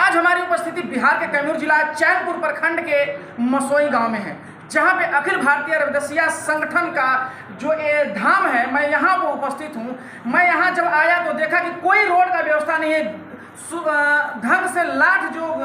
आज हमारी उपस्थिति बिहार के कैमूर जिला चैनपुर प्रखंड के मसोई गांव में है, जहां पे अखिल भारतीय रविदासिया संगठन का जो ये धाम है, मैं यहाँ पर उपस्थित हूँ। मैं यहाँ जब आया तो देखा कि कोई रोड का व्यवस्था नहीं है, ढंग से लाठ जो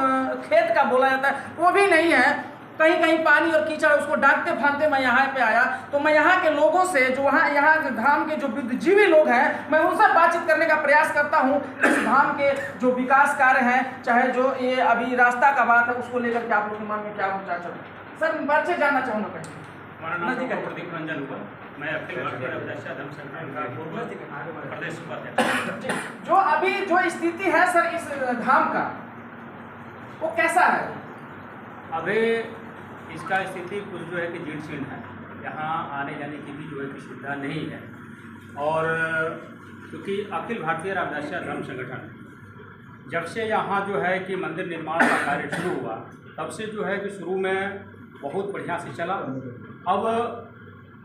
खेत का बोला जाता है वो भी नहीं है, कहीं कहीं पानी और कीचड़, उसको डांटते फांदते मैं यहाँ पे आया। तो मैं यहाँ के लोगों से, जो यहाँ के धाम के जो बुद्धिजीवी लोग हैं, मैं उनसे बातचीत करने का प्रयास करता हूँ। इस धाम के जो विकास कार्य हैं, चाहे जो ये अभी रास्ता का बात है, उसको लेकर के आप लोग के मन में क्या विचार चल रहा है? सर, परिचय जानना चाहूँगा पहले। हमारा नाम प्रदीप रंजन हुआ, मैं अखिल भारतीय रविदासिया धर्म संगठन का पूर्व प्रदेश उपाध्यक्ष। जो अभी जो स्थिति है सर इस धाम का, वो कैसा है? अभी इसका स्थिति कुछ जो है कि जीर्ण शीर्ण है, यहाँ आने जाने की भी जो है कि सुविधा नहीं है। और क्योंकि अखिल भारतीय रविदासिया धर्म संगठन जब से यहाँ जो है कि मंदिर निर्माण का कार्य शुरू हुआ, तब से जो है कि शुरू में बहुत बढ़िया से चला। अब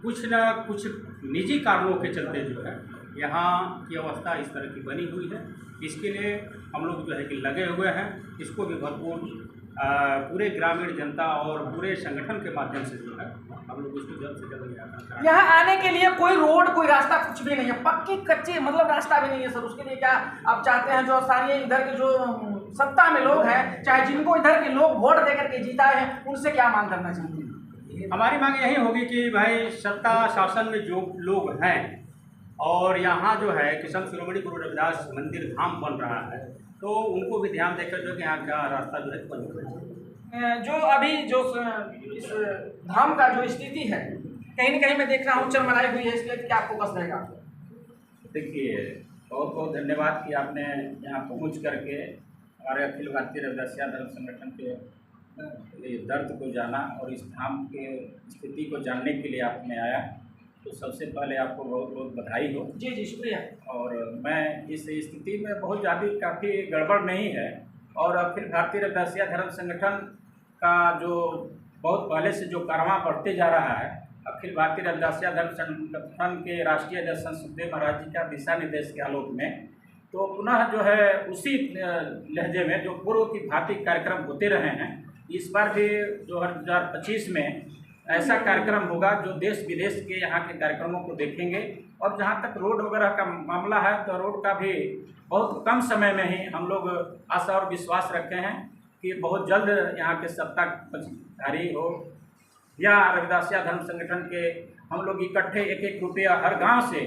कुछ न कुछ निजी कारणों के चलते जो है यहाँ की अवस्था इस तरह की बनी हुई है। इसके लिए हम लोग जो है कि लगे हुए हैं, इसको भी भरपूर पूरे ग्रामीण जनता और पूरे संगठन के माध्यम से जो है हम लोग इसको जल्द से जल्द निराकरण। यहाँ आने के लिए कोई रोड, कोई रास्ता कुछ भी नहीं है, पक्की कच्ची मतलब रास्ता भी नहीं है सर। उसके लिए क्या आप चाहते हैं? जो सारे इधर के जो सत्ता में लोग हैं, चाहे जिनको इधर के लोग वोट देकर के जीता है, उनसे क्या मांग करना चाहते हैं? हमारी मांग यही होगी कि भाई सत्ता शासन में जो लोग हैं और यहाँ जो है कि संत शिरोमणि गुरु रविदास मंदिर धाम बन रहा है, तो उनको भी ध्यान देकर जो कि यहाँ का रास्ता जो है बंद हो। जो अभी जो इस धाम का जो स्थिति है, कहीं न कहीं मैं देख रहा हूँ चरमराई हुई है, इसलिए क्या फोकस रहेगा? देखिए, बहुत बहुत धन्यवाद कि आपने यहाँ पहुँच करके हमारे अखिल भारतीय रविदासिया धर्म संगठन के दर्द को जाना और इस धाम के स्थिति को जानने के लिए आपने आया। तो सबसे पहले आपको बहुत बहुत बधाई हो। जी जी, शुक्रिया। और मैं इस स्थिति में बहुत ज़्यादा काफ़ी गड़बड़ नहीं है, और अखिल भारतीय रविदासिया धर्म संगठन का जो बहुत पहले से जो कारवां बढ़ते जा रहा है, अखिल भारतीय रविदासिया धर्म संगठन के राष्ट्रीय अध्यक्ष संत सुखदेव महाराज जी का दिशा निर्देश के आलोक में, तो पुनः जो है उसी लहजे में जो पूर्व की भांति कार्यक्रम होते रहे हैं, इस बार भी 2025 में ऐसा कार्यक्रम होगा जो देश विदेश के यहाँ के कार्यक्रमों को देखेंगे। और जहाँ तक रोड वगैरह का मामला है, तो रोड का भी बहुत कम समय में ही हम लोग आशा और विश्वास रखते हैं कि बहुत जल्द यहाँ के सत्ताधारी हो या रविदासिया धर्म संगठन के हम लोग इकट्ठे एक एक रुपया हर गांव से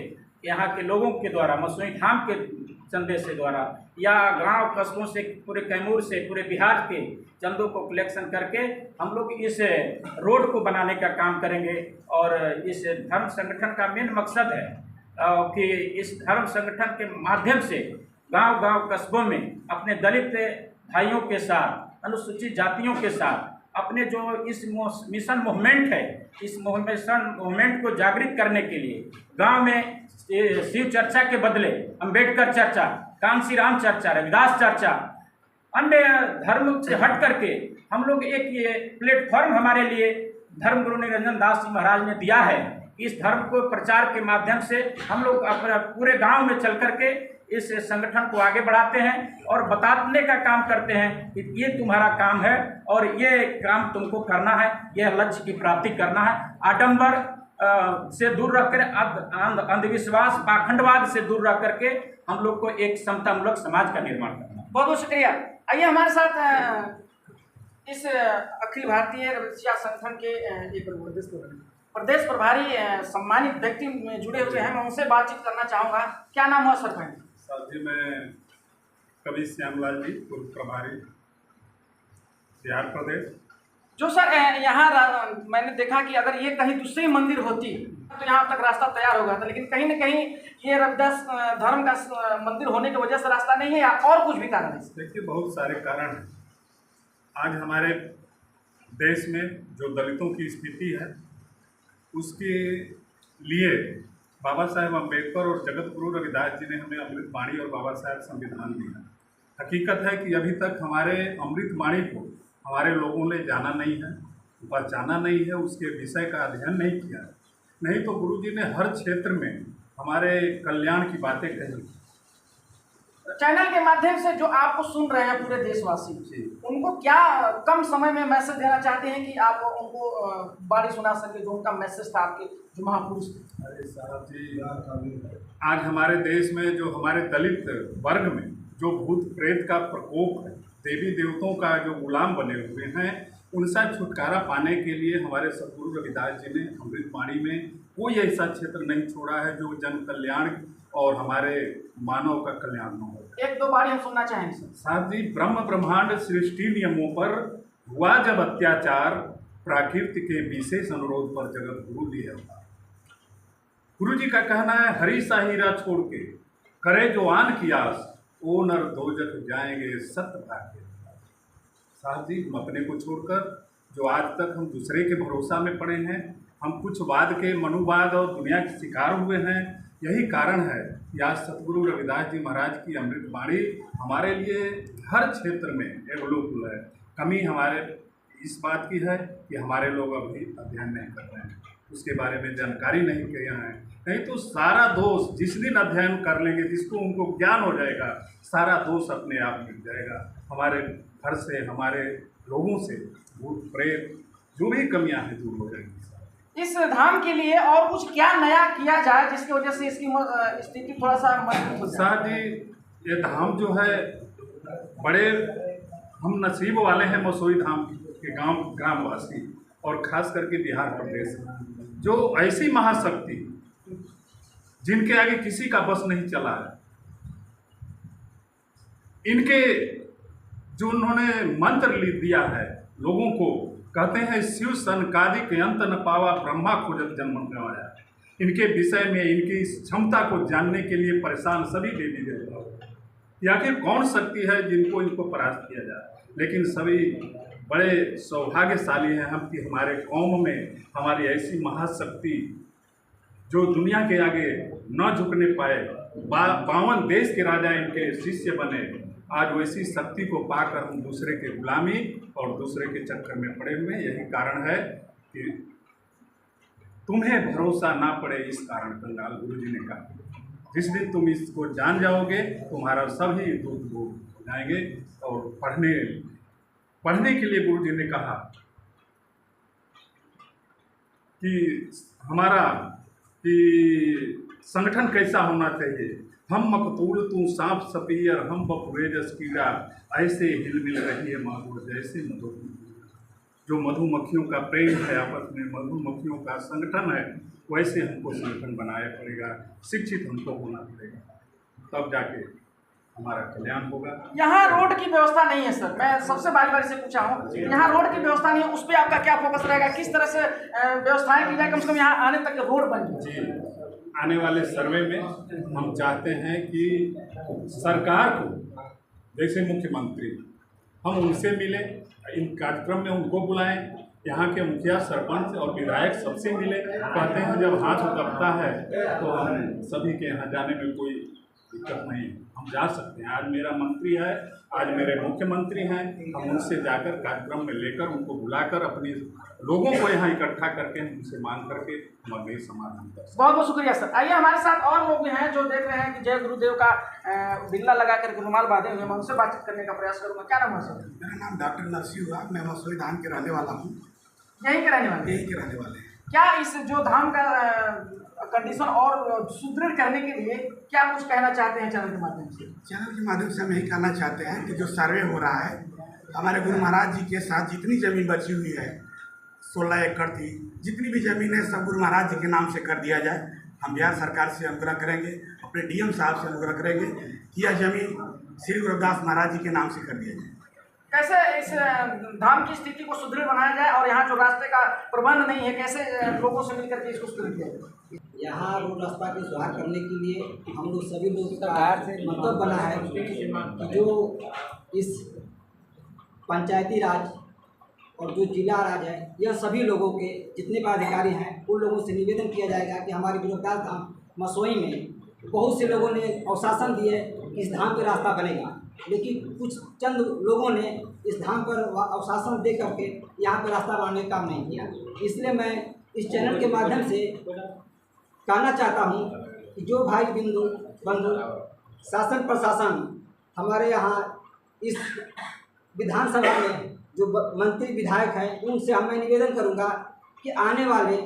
यहाँ के लोगों के द्वारा, मसोई धाम के चंदे से द्वारा या गांव कस्बों से, पूरे कैमूर से, पूरे बिहार के चंदों को कलेक्शन करके हम लोग इस रोड को बनाने का काम करेंगे। और इस धर्म संगठन का मेन मकसद है कि इस धर्म संगठन के माध्यम से गांव-गांव कस्बों में अपने दलित भाइयों के साथ, अनुसूचित जातियों के साथ अपने जो इस मिशन मूवमेंट है, इस मिशन मूवमेंट को जागृत करने के लिए गांव में शिव चर्चा के बदले अंबेडकर चर्चा, कांसी राम चर्चा, रविदास चर्चा, अन्य धर्म से हट करके हम लोग एक ये प्लेटफॉर्म हमारे लिए धर्म गुरु निरंजन दास जी महाराज ने दिया है। इस धर्म को प्रचार के माध्यम से हम लोग अपने पूरे गांव में चल करके इस संगठन को आगे बढ़ाते हैं और बताने का काम करते हैं कि ये तुम्हारा काम है और ये काम तुमको करना है, यह लक्ष्य की प्राप्ति करना है। आडंबर से दूर रह कर, अंधविश्वास, पाखंडवाद से दूर रह करके हम लोग को एक समतामूलक समाज का निर्माण करना। बहुत बहुत शुक्रिया। आइए हमारे साथ इस अखिल भारतीय रविदासिया संगठन के एक प्रदेश प्रभारी सम्मानित व्यक्ति जुड़े हुए हैं, मैं उनसे बातचीत करना चाहूँगा। क्या नाम हुआ सर? सर जी, मैं कवि श्यामलाल जी, पूर्व प्रभारी बिहार प्रदेश। जो सर यहाँ मैंने देखा कि अगर ये कहीं दूसरी मंदिर होती तो यहाँ तक रास्ता तैयार हो गया था, लेकिन कहीं न कहीं ये रविदास धर्म का मंदिर होने की वजह से रास्ता नहीं है, या और कुछ भी कारण है? देखिए, बहुत सारे कारण हैं। आज हमारे देश में जो दलितों की स्थिति है, उसके लिए बाबा साहेब अम्बेडकर और जगत गुरु रविदास जी ने हमें अमृत वाणी और बाबा साहेब संविधान दिया। हकीकत है कि अभी तक हमारे अमृत वाणी को हमारे लोगों ने जाना नहीं है, पहचाना नहीं है, उसके विषय का अध्ययन नहीं किया। नहीं तो गुरु जी ने हर क्षेत्र में हमारे कल्याण की बातें कही। चैनल के माध्यम से जो आपको सुन रहे हैं पूरे देशवासी, उनको क्या कम समय में मैसेज देना चाहते हैं कि आप उनको बारी सुना सके, जो उनका मैसेज था आपके जो महापुरुष थे? अरे साहब जी, आज हमारे देश में जो हमारे दलित वर्ग में जो भूत प्रेत का प्रकोप है, देवी देवताओं का जो गुलाम बने हुए हैं, उनसे छुटकारा पाने के लिए हमारे सतगुरु रविदास जी ने अमृतवाणी में कोई ऐसा क्षेत्र नहीं छोड़ा है जो जन कल्याण और हमारे मानव का कल्याण न हो। एक दो बारी हम सुनना चाहेंगे सर। साहब जी, ब्रह्म ब्रह्मांड सृष्टि नियमों पर हुआ जब अत्याचार, प्राकृति के विशेष अनुरोध पर जगत गुरु दिया अवतार। गुरु जी का कहना है, हरी सा हीरा छोड़ के करे जो आन की आस, ओ नर दोजख जाएंगे सत्य भाग्य। साहब जी, हम अपने को छोड़कर जो आज तक हम दूसरे के भरोसा में पड़े हैं, हम कुछ वाद के, मनुवाद और दुनिया के शिकार हुए हैं। यही कारण है कि आज सतगुरु रविदास जी महाराज की अमृतवाणी हमारे लिए हर क्षेत्र में अवलोकन है। कमी हमारे इस बात की है कि हमारे लोग अभी अध्ययन नहीं कर रहे हैं, उसके बारे में जानकारी नहीं किए हैं। नहीं तो सारा दोष जिस दिन अध्ययन कर लेंगे, जिसको उनको ज्ञान हो जाएगा, सारा दोष अपने आप मिट जाएगा। हमारे घर से, हमारे लोगों से भूत प्रेत जो भी कमियां हैं दूर हो जाएंगी। इस धाम के लिए और कुछ क्या नया किया जाए जिसकी वजह से इसकी स्थिति थोड़ा सा मजबूत हो जाए? साहब जी, ये धाम जो है, बड़े हम नसीब वाले हैं मसोई धाम के ग्रामवासी, और खास करके बिहार प्रदेश जो ऐसी महाशक्ति जिनके आगे किसी का बस नहीं चला है, इनके जो उन्होंने मंत्र दिया है लोगों को, कहते हैं शिव सनकादिक अंत न पावा, ब्रह्मा खोजत जन्म गवाया। इनके विषय में, इनकी क्षमता को जानने के लिए परेशान सभी देवी देवता। आखिर कौन शक्ति है जिनको इनको परास्त किया जाए? लेकिन सभी बड़े सौभाग्यशाली हैं हम कि हमारे कौम में हमारी ऐसी महाशक्ति जो दुनिया के आगे न झुकने पाए, 52 देश के राजा इनके शिष्य बने। आज वैसी शक्ति को पाकर हम दूसरे के गुलामी और दूसरे के चक्कर में पड़े हुए। यही कारण है कि तुम्हें भरोसा ना पड़े, इस कारण कंगाल गुरु जी ने कहा। जिस दिन तुम इसको जान जाओगे, तुम्हारा सभी दुख दूर हो जाएंगे। और पढ़ने के लिए गुरु जी ने कहा कि हमारा कि संगठन कैसा होना चाहिए। हम मकतूल तू सांप सपीयर, हम बपुए जस कीड़ा, ऐसे हिलमिल रही है माधुर जैसे मधुर। जो मधुमक्खियों का प्रेम है आपस में, मधुमक्खियों का संगठन है, वैसे हमको संगठन बनाया पड़ेगा। शिक्षित हमको होना पड़ेगा, तब जाके हमारा कल्याण होगा। यहाँ रोड की व्यवस्था नहीं है सर, मैं सबसे बारी बारी से पूछा हूँ, यहाँ रोड की व्यवस्था नहीं है, उस पर आपका क्या फोकस रहेगा? किस तरह से व्यवस्थाएं की जाए, कम से कम यहाँ आने तक रोड बन जाए? जी, आने वाले सर्वे में हम चाहते हैं कि सरकार को, जैसे मुख्यमंत्री, हम उनसे मिलें, इन कार्यक्रम में उनको बुलाएं, यहाँ के मुखिया, सरपंच और विधायक सबसे मिले। कहते हैं जब हाथ दबता है तो हम सभी के यहाँ जाने में कोई दिक्कत नहीं, हम जा सकते हैं। आज मेरा मंत्री है, आज मेरे मुख्यमंत्री हैं, हम उनसे जाकर कार्यक्रम में लेकर, उनको बुलाकर, अपने लोगों को यहाँ इकट्ठा करके हम उनसे मांग करके हम अगले समाधान कर सकते हैं। बहुत बहुत शुक्रिया सर। आइए हमारे साथ और लोग हैं जो देख रहे हैं कि जय गुरुदेव का बिल्ला लगा करके रुमाल बांधे हुए, मैं उनसे बातचीत करने का प्रयास करूँगा। क्या नाम है सर? मेरा नाम डॉक्टर नरसिंह हुआ, मैं मसोई धाम के रहने वाला हूँ। यहीं के रहने वाले? यहीं के रहने वाले हैं। क्या इस जो धाम का कंडीशन और सुदृढ़ करने के लिए क्या कुछ कहना चाहते हैं चैनल के माध्यम से? चैनल के माध्यम से हम यही कहना चाहते हैं कि जो सर्वे हो रहा है, हमारे गुरु महाराज जी के साथ जितनी ज़मीन बची हुई है, 16 एकड़ थी, जितनी भी ज़मीन है सब गुरु महाराज जी के नाम से कर दिया जाए। हम बिहार सरकार से अनुग्रह करेंगे, अपने डीएम साहब से अनुग्रह करेंगे कि यह ज़मीन श्री गुरु रविदास महाराज जी के नाम से कर दिया जाए। कैसे इस धाम की स्थिति को सुदृढ़ बनाया जाए, और यहाँ जो रास्ते का प्रबंध नहीं है, कैसे लोगों से मिलकर के इसको सुदृढ़ किया जाए? यहाँ रोड रास्ता के सुधार करने के लिए हम लोग सभी लोग सरकार से मतलब बना है कि जो इस पंचायती राज और जो जिला राज है, यह सभी लोगों के जितने भी अधिकारी हैं उन लोगों से निवेदन किया जाएगा कि हमारे गुरु रविदास धाम मसोई में बहुत से लोगों ने आश्वासन दिए कि इस धाम पे रास्ता बनेगा, लेकिन कुछ चंद लोगों ने इस धाम पर आश्वासन दे करके यहाँ पर रास्ता बनाने का काम नहीं किया। इसलिए मैं इस चैनल के माध्यम से कहना चाहता हूँ कि जो भाई बंधु शासन प्रशासन हमारे यहाँ इस विधानसभा में जो मंत्री विधायक हैं उनसे मैं निवेदन करूंगा कि आने वाले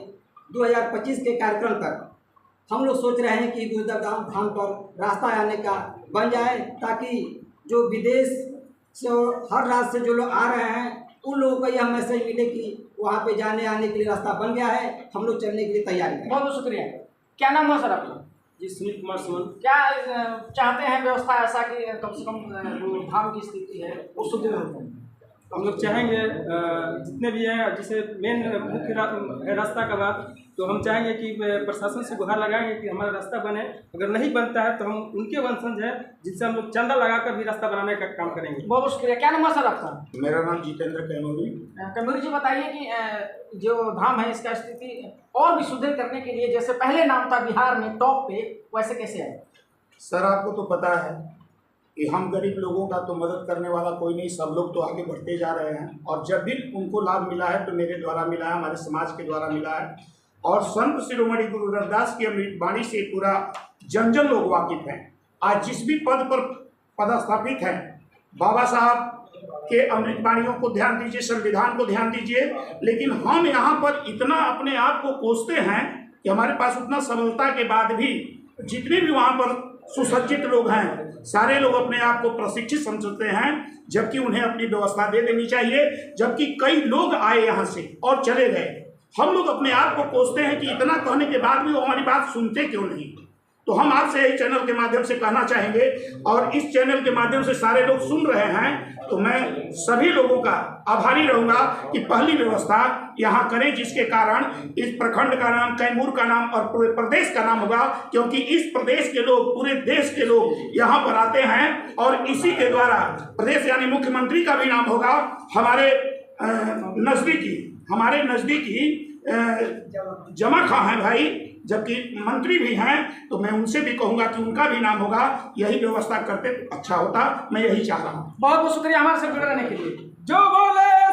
2025 के कार्यक्रम तक हम लोग सोच रहे हैं कि गुरुद्वारा धाम पर रास्ता आने का बन जाए, ताकि जो विदेश से हर राज्य से जो लोग आ रहे हैं उन लोगों को यह मैसेज मिले कि वहाँ पे जाने आने के लिए रास्ता बन गया है, हम लोग चलने के लिए तैयारी हैं। बहुत बहुत शुक्रिया। क्या नाम है सर आपका? जी, सुनील कुमार सुमन। क्या चाहते हैं व्यवस्था ऐसा कि कम से कम जो धाम की स्थिति है वो सुदृढ़ हो जाए? हम लोग चाहेंगे जितने भी हैं, जैसे मेन मुख्य रास्ता का बात, तो हम चाहेंगे कि प्रशासन से गुहार लगाएंगे कि हमारा रास्ता बने। अगर नहीं बनता है तो हम उनके वंशज हैं जिनसे हम लोग चंदा लगाकर भी रास्ता बनाने का काम करेंगे। बहुत बहुत शुक्रिया। क्या नाम है सर आपका? मेरा नाम जितेंद्र कैमूरी। कैमूरी जी, बताइए कि जो धाम है इसका स्थिति और भी सुदृढ़ करने के लिए, जैसे पहले नाम था बिहार में टॉप पे, वैसे कैसे है? सर, आपको तो पता है कि हम गरीब लोगों का तो मदद करने वाला कोई नहीं, सब लोग तो आगे बढ़ते जा रहे हैं। और जब भी उनको लाभ मिला है तो मेरे द्वारा मिला है, हमारे समाज के द्वारा मिला है। और संत शिरोमणि गुरु रविदास की अमृत वाणी से पूरा जन जन लोग वाकिफ हैं। आज जिस भी पद पर पदस्थापित हैं, बाबा साहब के अमृत वाणियों को ध्यान दीजिए, संविधान को ध्यान दीजिए। लेकिन हम यहाँ पर इतना अपने आप को कोसते हैं कि हमारे पास उतना सबलता के बाद भी जितने भी वहाँ पर सुसज्जित लोग हैं, सारे लोग अपने आप को प्रशिक्षित समझते हैं, जबकि उन्हें अपनी व्यवस्था दे देनी चाहिए। जबकि कई लोग आए यहाँ से और चले गए। हम लोग अपने आप को कोसते हैं कि इतना कहने के बाद भी वो हमारी बात सुनते क्यों नहीं। तो हम आपसे इस चैनल के माध्यम से कहना चाहेंगे, और इस चैनल के माध्यम से सारे लोग सुन रहे हैं, तो मैं सभी लोगों का आभारी रहूँगा कि पहली व्यवस्था यहाँ करें, जिसके कारण इस प्रखंड का नाम, कैमूर का नाम और पूरे प्रदेश का नाम होगा। क्योंकि इस प्रदेश के लोग, पूरे देश के लोग यहाँ पर आते हैं, और इसी के द्वारा प्रदेश यानी मुख्यमंत्री का भी नाम होगा। हमारे नज़दीकी जमा खां हैं भाई, जबकि मंत्री भी हैं, तो मैं उनसे भी कहूँगा कि उनका भी नाम होगा। यही व्यवस्था करते तो अच्छा होता, मैं यही चाह रहा हूँ। बहुत बहुत शुक्रिया हमारे साथ जुड़े रहने के लिए। जो बोले